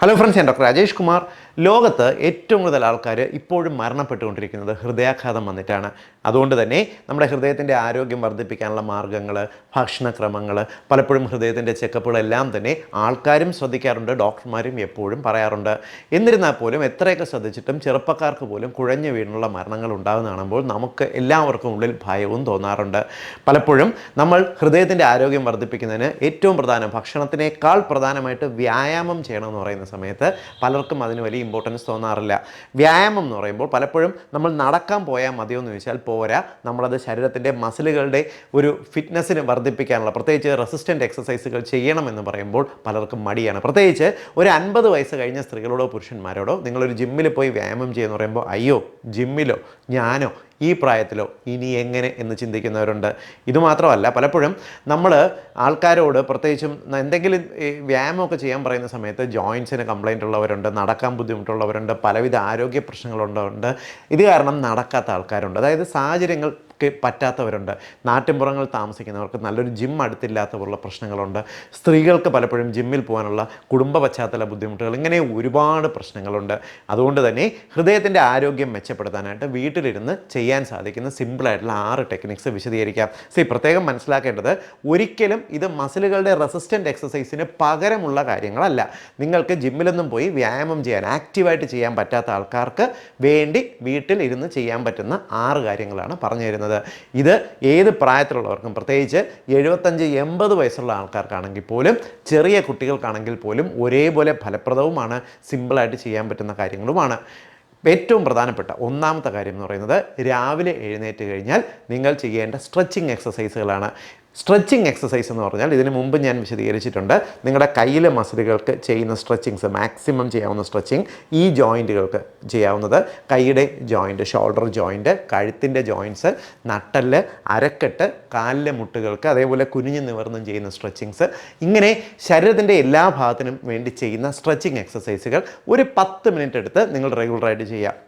Hello friends, ഞാൻ doctor Rajesh Kumar. ലോകത്ത് ഏറ്റവും കൂടുതൽ ആൾക്കാർ ഇപ്പോഴും മരണപ്പെട്ടുകൊണ്ടിരിക്കുന്നത് ഹൃദയാഘാതം വന്നിട്ടാണ്. അതുകൊണ്ട് തന്നെ നമ്മുടെ ഹൃദയത്തിൻ്റെ ആരോഗ്യം വർദ്ധിപ്പിക്കാനുള്ള മാർഗ്ഗങ്ങൾ, ഭക്ഷണക്രമങ്ങൾ, പലപ്പോഴും ഹൃദയത്തിൻ്റെ ചെക്കപ്പുകളെല്ലാം തന്നെ ആൾക്കാരും ശ്രദ്ധിക്കാറുണ്ട്, ഡോക്ടർമാരും എപ്പോഴും പറയാറുണ്ട്. എന്നിരുന്നാൽ പോലും എത്രയൊക്കെ ശ്രദ്ധിച്ചിട്ടും ചെറുപ്പക്കാർക്ക് പോലും കുഴഞ്ഞു വീണുള്ള മരണങ്ങൾ ഉണ്ടാകുന്ന കാണുമ്പോൾ നമുക്ക് എല്ലാവർക്കും ഉള്ളിൽ ഭയവും തോന്നാറുണ്ട്. പലപ്പോഴും നമ്മൾ ഹൃദയത്തിൻ്റെ ആരോഗ്യം വർദ്ധിപ്പിക്കുന്നതിന് ഏറ്റവും പ്രധാനം, ഭക്ഷണത്തിനേക്കാൾ പ്രധാനമായിട്ട് വ്യായാമം ചെയ്യണമെന്ന് പറയുന്ന സമയത്ത് പലർക്കും അതിന് വലിയ ഇമ്പോർട്ടൻസ് തോന്നാറില്ല. വ്യായാമം എന്ന് പറയുമ്പോൾ പലപ്പോഴും നമ്മൾ നടക്കാൻ പോയാൽ മതിയോ എന്ന് ചോദിച്ചാൽ പോരാ. നമ്മളത് ശരീരത്തിൻ്റെ മസിലുകളുടെ ഒരു ഫിറ്റ്നസ്സിന് വർദ്ധിപ്പിക്കാനുള്ള, പ്രത്യേകിച്ച് റെസിസ്റ്റൻ്റ് എക്സസൈസുകൾ ചെയ്യണമെന്ന് പറയുമ്പോൾ പലർക്കും മടിയാണ്. പ്രത്യേകിച്ച് ഒരു 50 വയസ്സ് കഴിഞ്ഞ സ്ത്രീകളോടോ പുരുഷന്മാരോടോ നിങ്ങളൊരു ജിമ്മിൽ പോയി വ്യായാമം ചെയ്യുമെന്ന് പറയുമ്പോൾ അയ്യോ, ജിമ്മിലോ, ഞാനോ, ഈ പ്രായത്തിലോ, ഇനി എങ്ങനെ എന്ന് ചിന്തിക്കുന്നവരുണ്ട്. ഇതുമാത്രമല്ല, പലപ്പോഴും നമ്മൾ ആൾക്കാരോട് പ്രത്യേകിച്ചും എന്തെങ്കിലും വ്യായാമമൊക്കെ ചെയ്യാൻ പറയുന്ന സമയത്ത് ജോയിൻസിന് കംപ്ലൈൻ്റ് ഉള്ളവരുണ്ട്, നടക്കാൻ ബുദ്ധിമുട്ടുള്ളവരുണ്ട്, പലവിധ ആരോഗ്യ പ്രശ്നങ്ങളുള്ളവരുണ്ട്. ഇത് കാരണം നടക്കാത്ത ആൾക്കാരുണ്ട്. അതായത് സാഹചര്യങ്ങൾ പറ്റാത്തവരുണ്ട്. നാട്ടിൻപുറങ്ങൾ താമസിക്കുന്നവർക്ക് നല്ലൊരു ജിം അടുത്തില്ലാത്തവരുള്ള പ്രശ്നങ്ങളുണ്ട്. സ്ത്രീകൾക്ക് പലപ്പോഴും ജിമ്മിൽ പോകാനുള്ള കുടുംബ പശ്ചാത്തല ബുദ്ധിമുട്ടുകൾ, ഇങ്ങനെ ഒരുപാട് പ്രശ്നങ്ങളുണ്ട്. അതുകൊണ്ട് തന്നെ ഹൃദയത്തിൻ്റെ ആരോഗ്യം മെച്ചപ്പെടുത്താനായിട്ട് വീട്ടിലിരുന്ന് ചെയ്യാൻ സാധിക്കുന്ന സിമ്പിളായിട്ടുള്ള 6 ടെക്നിക്സ് വിശദീകരിക്കാം. പ്രത്യേകം മനസ്സിലാക്കേണ്ടത്, ഒരിക്കലും ഇത് മസിലുകളുടെ റെസിസ്റ്റൻ്റ് എക്സസൈസിന് പകരമുള്ള കാര്യങ്ങളല്ല. നിങ്ങൾക്ക് ജിമ്മിലൊന്നും പോയി വ്യായാമം ചെയ്യാൻ, ആക്റ്റീവായിട്ട് ചെയ്യാൻ പറ്റാത്ത ആൾക്കാർക്ക് വേണ്ടി വീട്ടിൽ ഇരുന്ന് ചെയ്യാൻ പറ്റുന്ന 6 കാര്യങ്ങളാണ് പറഞ്ഞു തരുന്നത്. ഇത് ഏത് പ്രായത്തിലുള്ളവർക്കും, പ്രത്യേകിച്ച് 75-80 വയസ്സുള്ള ആൾക്കാർക്കാണെങ്കിൽ പോലും, ചെറിയ കുട്ടികൾക്കാണെങ്കിൽ പോലും ഒരേപോലെ ഫലപ്രദവുമാണ്, സിമ്പിളായിട്ട് ചെയ്യാൻ പറ്റുന്ന കാര്യങ്ങളുമാണ്. ഏറ്റവും പ്രധാനപ്പെട്ട ഒന്നാമത്തെ കാര്യം എന്ന് പറയുന്നത്, രാവിലെ എഴുന്നേറ്റ് കഴിഞ്ഞാൽ നിങ്ങൾ ചെയ്യേണ്ട സ്ട്രെച്ചിങ് എക്സസൈസുകളാണ്. സ്ട്രെച്ചിങ് എക്സസൈസ് എന്ന് പറഞ്ഞാൽ ഇതിന് മുമ്പ് ഞാൻ വിശദീകരിച്ചിട്ടുണ്ട്. നിങ്ങളുടെ കയ്യിലെ മസിലുകൾക്ക് ചെയ്യുന്ന സ്ട്രെച്ചിങ്സ്, മാക്സിമം ചെയ്യാവുന്ന സ്ട്രെച്ചിങ് ഈ ജോയിൻറ്റുകൾക്ക് ചെയ്യാവുന്നത്, കൈയുടെ ജോയിൻറ്റ്, ഷോൾഡർ ജോയിൻറ്റ്, കഴുത്തിൻ്റെ ജോയിൻറ്റ്സ്, നട്ടെല്ല്, അരക്കെട്ട്, കാലിലെ മുട്ടുകൾക്ക്, അതേപോലെ കുനിഞ്ഞ് നിവർന്നും ചെയ്യുന്ന സ്ട്രെച്ചിങ്സ്, ഇങ്ങനെ ശരീരത്തിൻ്റെ എല്ലാ ഭാഗത്തിനും വേണ്ടി ചെയ്യുന്ന സ്ട്രെച്ചിങ് എക്സസൈസുകൾ ഒരു 10 മിനിറ്റ് എടുത്ത് നിങ്ങൾ റെഗുലറായിട്ട് ചെയ്യുക.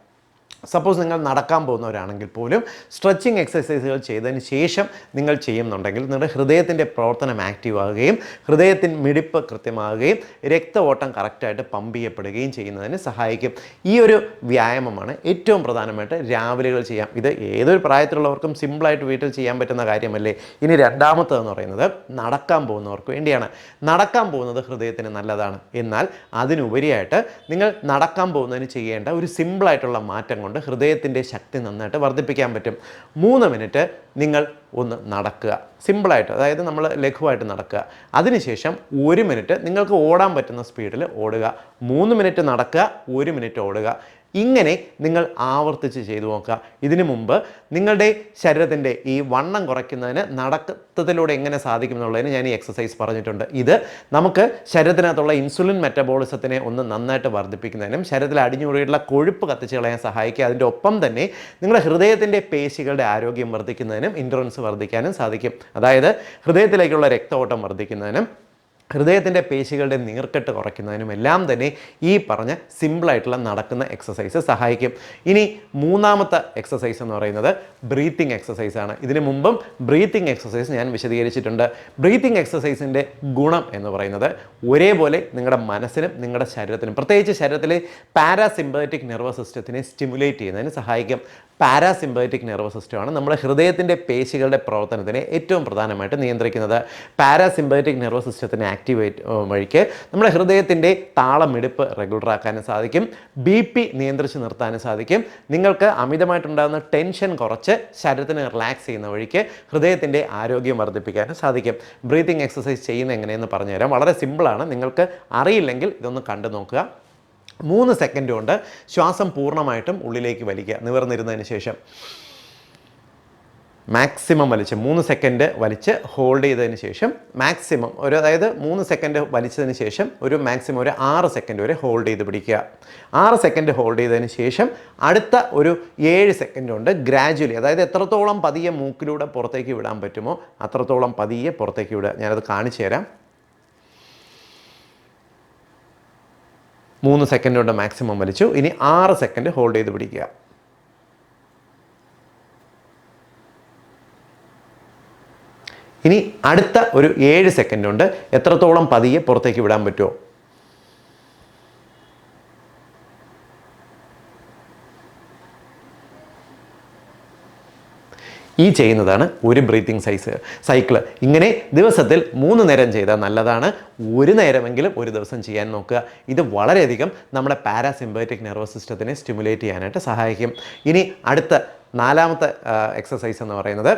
സപ്പോസ് നിങ്ങൾ നടക്കാൻ പോകുന്നവരാണെങ്കിൽ പോലും സ്ട്രെച്ചിങ് എക്സസൈസുകൾ ചെയ്തതിന് ശേഷം നിങ്ങൾ ചെയ്യുന്നുണ്ടെങ്കിൽ നിങ്ങളുടെ ഹൃദയത്തിൻ്റെ പ്രവർത്തനം ആക്റ്റീവ് ആകുകയും ഹൃദയത്തിൻ്റെ മിടിപ്പ് കൃത്യമാകുകയും രക്ത ഓട്ടം കറക്റ്റായിട്ട് പമ്പ് ചെയ്യപ്പെടുകയും ചെയ്യുന്നതിന് സഹായിക്കും. ഈ ഒരു വ്യായാമമാണ് ഏറ്റവും പ്രധാനമായിട്ട് രാവിലെകൾ ചെയ്യാം. ഇത് ഏതൊരു പ്രായത്തിലുള്ളവർക്കും സിമ്പിളായിട്ട് വീട്ടിൽ ചെയ്യാൻ പറ്റുന്ന കാര്യമല്ലേ. ഇനി രണ്ടാമത്തതെന്ന് പറയുന്നത്, നടക്കാൻ പോകുന്നവർക്ക് വേണ്ടിയാണ്. നടക്കാൻ പോകുന്നത് ഹൃദയത്തിന് നല്ലതാണ്. എന്നാൽ അതിനുപരിയായിട്ട് നിങ്ങൾ നടക്കാൻ പോകുന്നതിന് ചെയ്യേണ്ട ഒരു സിമ്പിളായിട്ടുള്ള മാറ്റം കൊണ്ട് ഹൃദയത്തിൻ്റെ ശക്തി നന്നായിട്ട് വർദ്ധിപ്പിക്കാൻ പറ്റും. 3 മിനിറ്റ് നിങ്ങൾ ഒന്ന് നടക്കുക, സിമ്പിളായിട്ട്, അതായത് നമ്മൾ ലഘുവായിട്ട് നടക്കുക. അതിനുശേഷം 1 മിനിറ്റ് നിങ്ങൾക്ക് ഓടാൻ പറ്റുന്ന സ്പീഡിൽ ഓടുക. 3 മിനിറ്റ് നടക്കുക, 1 മിനിറ്റ് ഓടുക. ഇങ്ങനെ നിങ്ങൾ ആവർത്തിച്ച് ചെയ്തു നോക്കുക. ഇതിനു മുമ്പ് നിങ്ങളുടെ ശരീരത്തിൻ്റെ ഈ വണ്ണം കുറയ്ക്കുന്നതിന് നടത്തത്തിലൂടെ എങ്ങനെ സാധിക്കും എന്നുള്ളതിന് ഞാൻ ഈ എക്സസൈസ് പറഞ്ഞിട്ടുണ്ട്. ഇത് നമുക്ക് ശരീരത്തിനകത്തുള്ള ഇൻസുലിൻ മെറ്റബോളിസത്തിനെ ഒന്ന് നന്നായിട്ട് വർദ്ധിപ്പിക്കുന്നതിനും ശരീരത്തിൽ അടിഞ്ഞുകൂടിയിട്ടുള്ള കൊഴുപ്പ് കത്തിച്ച് കളയാൻ സഹായിക്കുക. അതിൻ്റെ ഒപ്പം തന്നെ നിങ്ങളുടെ ഹൃദയത്തിൻ്റെ പേശികളുടെ ആരോഗ്യം വർദ്ധിക്കുന്നതിനും ഇൻഡുറൻസ് വർദ്ധിക്കാനും സാധിക്കും. അതായത് ഹൃദയത്തിലേക്കുള്ള രക്തഓട്ടം വർദ്ധിക്കുന്നതിനും ഹൃദയത്തിൻ്റെ പേശികളുടെ നീർക്കെട്ട് കുറയ്ക്കുന്നതിനും എല്ലാം തന്നെ ഈ പറഞ്ഞ സിമ്പിളായിട്ടുള്ള നടക്കുന്ന എക്സസൈസ് സഹായിക്കും. ഇനി മൂന്നാമത്തെ എക്സസൈസ് എന്ന് പറയുന്നത് ബ്രീത്തിങ് എക്സസൈസാണ്. ഇതിനു മുമ്പും ബ്രീത്തിങ് എക്സസൈസ് ഞാൻ വിശദീകരിച്ചിട്ടുണ്ട്. ബ്രീത്തിങ് എക്സസൈസിൻ്റെ ഗുണം എന്ന് പറയുന്നത് ഒരേപോലെ നിങ്ങളുടെ മനസ്സിനും നിങ്ങളുടെ ശരീരത്തിനും, പ്രത്യേകിച്ച് ശരീരത്തിലെ പാരാസിമ്പതറ്റിക് നെർവസ് സിസ്റ്റത്തിനെ സ്റ്റിമുലേറ്റ് ചെയ്യുന്നതിന് സഹായിക്കും. പാരാസിമ്പതറ്റിക് നെർവസ് സിസ്റ്റമാണ് നമ്മുടെ ഹൃദയത്തിൻ്റെ പേശികളുടെ പ്രവർത്തനത്തിനെ ഏറ്റവും പ്രധാനമായിട്ട് നിയന്ത്രിക്കുന്നത്. പാരാസിമ്പതറ്റിക് നെർവസ് സിസ്റ്റത്തിനെ ആക്ടിവേറ്റ് വഴിക്ക് നമ്മുടെ ഹൃദയത്തിൻ്റെ താളമിടിപ്പ് റെഗുലറാക്കാനും സാധിക്കും. BP നിയന്ത്രിച്ച് നിർത്താനും സാധിക്കും. നിങ്ങൾക്ക് അമിതമായിട്ടുണ്ടാകുന്ന ടെൻഷൻ കുറച്ച് ശരീരത്തിന് റിലാക്സ് ചെയ്യുന്ന വഴിക്ക് ഹൃദയത്തിൻ്റെ ആരോഗ്യം വർദ്ധിപ്പിക്കാനും സാധിക്കും. ബ്രീത്തിങ് എക്സസൈസ് ചെയ്യുന്നത് എങ്ങനെയെന്ന് പറഞ്ഞുതരാം. വളരെ സിമ്പിളാണ്. നിങ്ങൾക്ക് അറിയില്ലെങ്കിൽ ഇതൊന്ന് കണ്ടു നോക്കുക. 3 സെക്കൻഡ് കൊണ്ട് ശ്വാസം പൂർണ്ണമായിട്ടും ഉള്ളിലേക്ക് വലിക്കുക. നിവർന്നിരുന്നതിന് ശേഷം മാക്സിമം വലിച്ച് 3 സെക്കൻഡ് വലിച്ച് ഹോൾഡ് ചെയ്തതിന് ശേഷം മാക്സിമം അതായത് 3 സെക്കൻഡ് വലിച്ചതിന് ശേഷം മാക്സിമം 6 സെക്കൻഡ് വരെ ഹോൾഡ് ചെയ്ത് പിടിക്കുക. 6 സെക്കൻഡ് ഹോൾഡ് ചെയ്തതിന് ശേഷം അടുത്ത 7 സെക്കൻഡ് കൊണ്ട് ഗ്രാജുവലി, അതായത് എത്രത്തോളം പതിയെ മൂക്കിലൂടെ പുറത്തേക്ക് വിടാൻ പറ്റുമോ അത്രത്തോളം പതിയെ പുറത്തേക്ക് വിടുക. ഞാനത് കാണിച്ചു തരാം. 3 സെക്കൻഡ് കൊണ്ട് മാക്സിമം വലിച്ചു. ഇനി 6 സെക്കൻഡ് ഹോൾഡ് ചെയ്ത് പിടിക്കുക. ഇനി അടുത്ത 7 സെക്കൻഡ് കൊണ്ട് എത്രത്തോളം പതിയെ പുറത്തേക്ക് വിടാൻ പറ്റുമോ ഈ ചെയ്യുന്നതാണ് ഒരു ബ്രീത്തിങ് സൈക്കിള്. ഇങ്ങനെ ദിവസത്തിൽ 3 നേരം ചെയ്താൽ നല്ലതാണ്. ഒരു നേരമെങ്കിലും ഒരു ദിവസം ചെയ്യാൻ നോക്കുക. ഇത് വളരെയധികം നമ്മുടെ പാരാസിമ്പത്തിക് നെർവസ് സിസ്റ്റത്തിനെ സ്റ്റിമുലേറ്റ് ചെയ്യാനായിട്ട് സഹായിക്കും. ഇനി അടുത്ത 4ാമത്തെ എക്സസൈസ് എന്ന് പറയുന്നത്,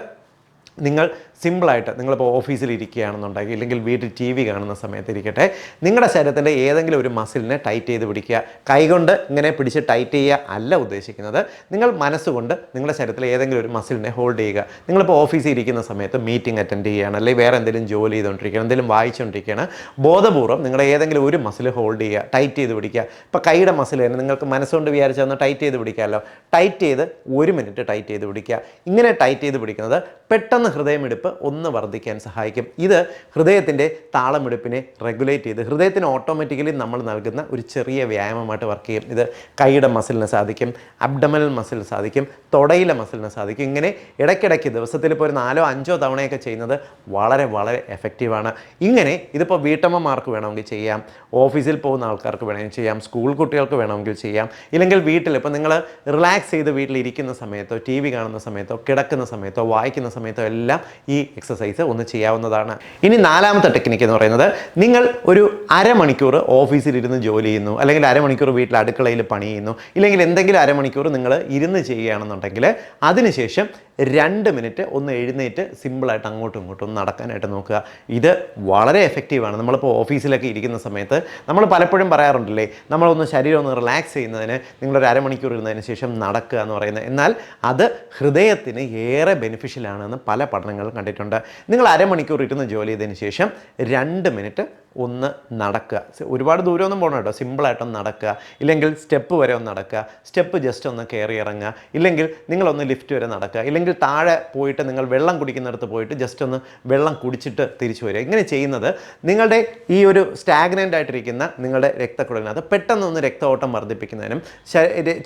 നിങ്ങൾ സിമ്പിളായിട്ട് നിങ്ങളിപ്പോൾ ഓഫീസിൽ ഇരിക്കുകയാണെന്നുണ്ടെങ്കിൽ, ഇല്ലെങ്കിൽ വീട്ടിൽ TV കാണുന്ന സമയത്ത് ഇരിക്കട്ടെ, നിങ്ങളുടെ ശരീരത്തിൻ്റെ ഏതെങ്കിലും ഒരു മസിലിനെ ടൈറ്റ് ചെയ്ത് പിടിക്കുക. കൈകൊണ്ട് ഇങ്ങനെ പിടിച്ച് ടൈറ്റ് ചെയ്യുക അല്ല ഉദ്ദേശിക്കുന്നത്. നിങ്ങൾ മനസ്സുകൊണ്ട് നിങ്ങളുടെ ശരീരത്തിലെ ഏതെങ്കിലും ഒരു മസിലിനെ ഹോൾഡ് ചെയ്യുക. നിങ്ങളിപ്പോൾ ഓഫീസിൽ ഇരിക്കുന്ന സമയത്ത് മീറ്റിംഗ് അറ്റൻഡ് ചെയ്യുകയാണ്, അല്ലെങ്കിൽ വേറെ എന്തെങ്കിലും ജോലി ചെയ്തുകൊണ്ടിരിക്കുകയാണ്, എന്തെങ്കിലും വായിച്ചുകൊണ്ടിരിക്കുകയാണ്, ബോധപൂർവ്വം നിങ്ങളുടെ ഏതെങ്കിലും ഒരു മസിൽ ഹോൾഡ് ചെയ്യുക, ടൈറ്റ് ചെയ്ത് പിടിക്കുക. ഇപ്പോൾ കൈയുടെ മസിൽ തന്നെ നിങ്ങൾക്ക് മനസ്സുകൊണ്ട് വിചാരിച്ചാൽ ഒന്ന് ടൈറ്റ് ചെയ്ത് പിടിക്കാമല്ലോ. ടൈറ്റ് ചെയ്ത് 1 മിനിറ്റ് ടൈറ്റ് ചെയ്ത് പിടിക്കുക. ഇങ്ങനെ ടൈറ്റ് ചെയ്ത് പിടിക്കുന്നത് പെട്ടെന്ന് ഹൃദയമിടിപ്പ് ഒന്ന് വർദ്ധിക്കാൻ സഹായിക്കും. ഇത് ഹൃദയത്തിൻ്റെ താളമെടുപ്പിനെ റെഗുലേറ്റ് ചെയ്ത് ഹൃദയത്തിന് ഓട്ടോമാറ്റിക്കലി നമ്മൾ നൽകുന്ന ഒരു ചെറിയ വ്യായാമമായിട്ട് വർക്ക് ചെയ്യും. ഇത് കൈയുടെ മസിലിന് സാധിക്കും, അബ്ഡമനൽ മസിൽ സാധിക്കും, തുടയിലെ മസിലിന് സാധിക്കും. ഇങ്ങനെ ഇടയ്ക്കിടയ്ക്ക് ദിവസത്തിൽ ഇപ്പോൾ ഒരു 4ഓ 5ഓ തവണയൊക്കെ ചെയ്യുന്നത് വളരെ വളരെ എഫക്റ്റീവാണ്. ഇങ്ങനെ ഇതിപ്പോൾ വീട്ടമ്മമാർക്ക് വേണമെങ്കിൽ ചെയ്യാം, ഓഫീസിൽ പോകുന്ന ആൾക്കാർക്ക് വേണമെങ്കിൽ ചെയ്യാം, സ്കൂൾ കുട്ടികൾക്ക് വേണമെങ്കിൽ ചെയ്യാം, ഇല്ലെങ്കിൽ വീട്ടിൽ ഇപ്പോൾ നിങ്ങൾ റിലാക്സ് ചെയ്ത് വീട്ടിലിരിക്കുന്ന സമയത്തോ TV കാണുന്ന സമയത്തോ കിടക്കുന്ന സമയത്തോ വായിക്കുന്ന സമയത്തോ എല്ലാം ഈ എക്സസൈസ് ഒന്ന് ചെയ്യാവുന്നതാണ്. ഇനി 4ാമത്തെ ടെക്നിക്ക് എന്ന് പറയുന്നത്, നിങ്ങൾ ഒരു അരമണിക്കൂർ ഓഫീസിലിരുന്ന് ജോലി ചെയ്യുന്നു, അല്ലെങ്കിൽ അരമണിക്കൂർ വീട്ടിൽ അടുക്കളയിൽ പണി ചെയ്യുന്നു, ഇല്ലെങ്കിൽ എന്തെങ്കിലും അരമണിക്കൂർ നിങ്ങൾ ഇരുന്ന് ചെയ്യുകയാണെന്നുണ്ടെങ്കിൽ അതിനുശേഷം 2 മിനിറ്റ് ഒന്ന് എഴുന്നേറ്റ് സിമ്പിളായിട്ട് അങ്ങോട്ടും ഇങ്ങോട്ടും നടക്കാനായിട്ട് നോക്കുക. ഇത് വളരെ എഫക്റ്റീവാണ്. നമ്മളിപ്പോൾ ഓഫീസിലൊക്കെ ഇരിക്കുന്ന സമയത്ത് നമ്മൾ പലപ്പോഴും പറയാറുണ്ടല്ലേ, നമ്മളൊന്ന് ശരീരം ഒന്ന് റിലാക്സ് ചെയ്യുന്നതിന് നിങ്ങളൊരു അരമണിക്കൂർ ഇരുന്നതിന് ശേഷം നടക്കുക എന്ന് പറയുന്നത്. എന്നാൽ അത് ഹൃദയത്തിന് ഏറെ ബെനിഫിഷ്യലാണെന്ന് പല പഠനങ്ങളും കണ്ടിട്ടുണ്ട്. നിങ്ങൾ അരമണിക്കൂർ ഇരുന്ന് ജോലി ചെയ്തതിന് ശേഷം 2 മിനിറ്റ് ഒന്ന് നടക്കുക. ഒരുപാട് ദൂരമൊന്നും പോകണം കേട്ടോ, സിമ്പിളായിട്ടൊന്ന് നടക്കുക. ഇല്ലെങ്കിൽ സ്റ്റെപ്പ് വരെ ഒന്ന് നടക്കുക, സ്റ്റെപ്പ് ജസ്റ്റ് ഒന്ന് കയറി ഇറങ്ങുക, ഇല്ലെങ്കിൽ നിങ്ങളൊന്ന് ലിഫ്റ്റ് വരെ നടക്കുക, ഇല്ലെങ്കിൽ താഴെ പോയിട്ട് നിങ്ങൾ വെള്ളം കുടിക്കുന്നിടത്ത് പോയിട്ട് ജസ്റ്റ് ഒന്ന് വെള്ളം കുടിച്ചിട്ട് തിരിച്ചു വരിക. ഇങ്ങനെ ചെയ്യുന്നത് നിങ്ങളുടെ ഈ ഒരു സ്റ്റാഗ്നൻ്റ് ആയിട്ടിരിക്കുന്ന നിങ്ങളുടെ രക്തക്കുഴലിനകത്ത് പെട്ടെന്നൊന്ന് രക്തഓട്ടം വർദ്ധിപ്പിക്കുന്നതിനും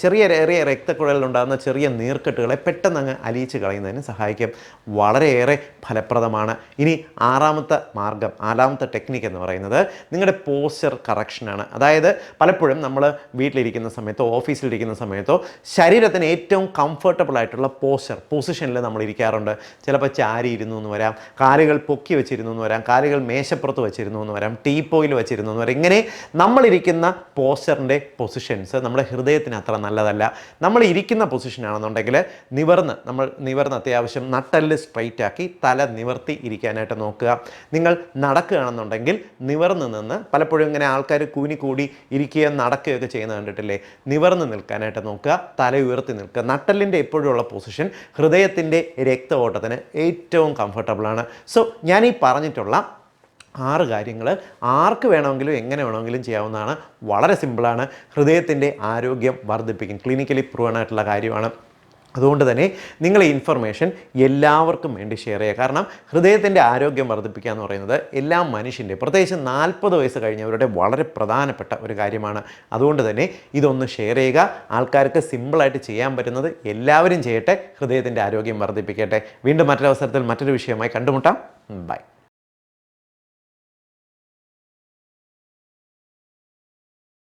ചെറിയ രക്തക്കുഴലിലുണ്ടാകുന്ന ചെറിയ നീർക്കെട്ടുകളെ പെട്ടെന്ന് അങ്ങ് അലിയിച്ച് കളയുന്നതിനും സഹായിക്കും. വളരെയേറെ ഫലപ്രദമാണ്. ഇനി 6ാമത്തെ ടെക്നിക്ക് എന്ന് പറയുന്നത് നിങ്ങളുടെ പോസ്ചർ കറക്ഷനാണ്. അതായത് പലപ്പോഴും നമ്മൾ വീട്ടിലിരിക്കുന്ന സമയത്തോ ഓഫീസിലിരിക്കുന്ന സമയത്തോ ശരീരത്തിന് ഏറ്റവും കംഫർട്ടബിൾ ആയിട്ടുള്ള പൊസിഷനിൽ നമ്മൾ ഇരിക്കാറുണ്ട്. ചിലപ്പോൾ ചാരി ഇരുന്നു എന്ന് വരാം, കാലുകൾ പൊക്കി വെച്ചിരുന്നു എന്ന് വരാം, കാലുകൾ മേശപ്പുറത്ത് വെച്ചിരുന്നു എന്ന് വരാം, ടീപ്പോയിൽ വെച്ചിരുന്നു എന്ന് വരാം. ഇങ്ങനെ നമ്മളിരിക്കുന്ന പോസ്ചറിൻ്റെ പൊസിഷൻസ് നമ്മുടെ ഹൃദയത്തിന് അത്ര നല്ലതല്ല. നമ്മൾ ഇരിക്കുന്ന പൊസിഷനാണെന്നുണ്ടെങ്കിൽ നിവർന്ന് അത്യാവശ്യം നട്ടെല്ല് സ്ട്രൈറ്റ് ആക്കി തല നിവർത്തി ഇരിക്കാനായിട്ട് നോക്കുക. നിങ്ങൾ നടക്കുകയാണെന്നുണ്ടെങ്കിൽ നിവർന്ന് നിന്ന്, പലപ്പോഴും ഇങ്ങനെ ആൾക്കാർ കൂടി ഇരിക്കുകയും നടക്കുകയൊക്കെ ചെയ്യുന്നത് കണ്ടിട്ടില്ലേ, നിവർന്ന് നിൽക്കാനായിട്ട് നോക്കുക, തല ഉയർത്തി നിൽക്കുക. നട്ടെല്ലിൻ്റെ എപ്പോഴുള്ള പൊസിഷൻ ഹൃദയത്തിൻ്റെ രക്തഓട്ടത്തിന് ഏറ്റവും കംഫർട്ടബിളാണ്. സോ ഞാൻ ഈ പറഞ്ഞിട്ടുള്ള 6 കാര്യങ്ങൾ ആർക്ക് വേണമെങ്കിലും എങ്ങനെ വേണമെങ്കിലും ചെയ്യാവുന്നതാണ്. വളരെ സിമ്പിളാണ്, ഹൃദയത്തിൻ്റെ ആരോഗ്യം വർദ്ധിപ്പിക്കും, ക്ലിനിക്കലി പ്രൂവൺ ആയിട്ടുള്ള കാര്യമാണ്. അതുകൊണ്ട് തന്നെ നിങ്ങൾ ഈ ഇൻഫർമേഷൻ എല്ലാവർക്കും വേണ്ടി ഷെയർ ചെയ്യുക. കാരണം ഹൃദയത്തിൻ്റെ ആരോഗ്യം വർദ്ധിപ്പിക്കുക എന്ന് പറയുന്നത് എല്ലാ മനുഷ്യൻ്റെ, പ്രത്യേകിച്ച് 40 വയസ്സ് കഴിഞ്ഞവരുടെ വളരെ പ്രധാനപ്പെട്ട ഒരു കാര്യമാണ്. അതുകൊണ്ട് തന്നെ ഇതൊന്ന് ഷെയർ ചെയ്യുക. ആൾക്കാർക്ക് സിമ്പിളായിട്ട് ചെയ്യാൻ പറ്റുന്നത് എല്ലാവരും ചെയ്യട്ടെ. ഹൃദയത്തിൻ്റെ ആരോഗ്യം വർദ്ധിപ്പിക്കട്ടെ. വീണ്ടും മറ്റൊരു അവസരത്തിൽ മറ്റൊരു വിഷയമായി കണ്ടുമുട്ടാം. ബൈ.